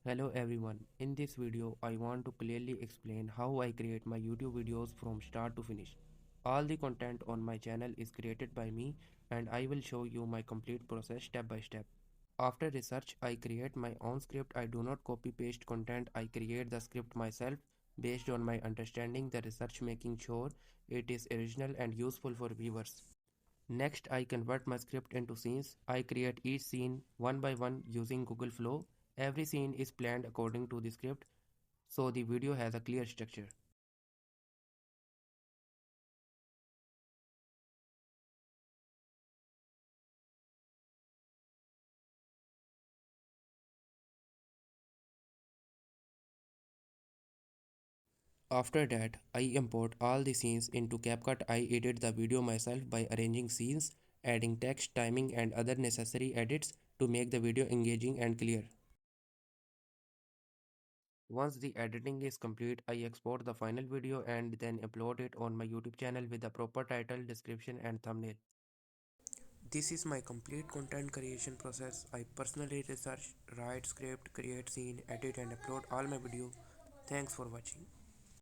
Hello everyone, in this video I want to clearly explain how I create my YouTube videos from start to finish. All the content on my channel is created by me and I will show you my complete process step by step. After research, I create my own script. I do not copy paste content, I create the script myself based on my understanding the research, making sure it is original and useful for viewers. Next, I convert my script into scenes. I create each scene one by one using Google Flow. Every scene is planned according to the script, so the video has a clear structure. After that, I import all the scenes into CapCut. I edit the video myself by arranging scenes, adding text, timing, and other necessary edits to make the video engaging and clear. Once the editing is complete, I export the final video and then upload it on my YouTube channel with the proper title, description, and thumbnail. This is my complete content creation process. I personally research, write script, create scene, edit and upload all my video. Thanks for watching.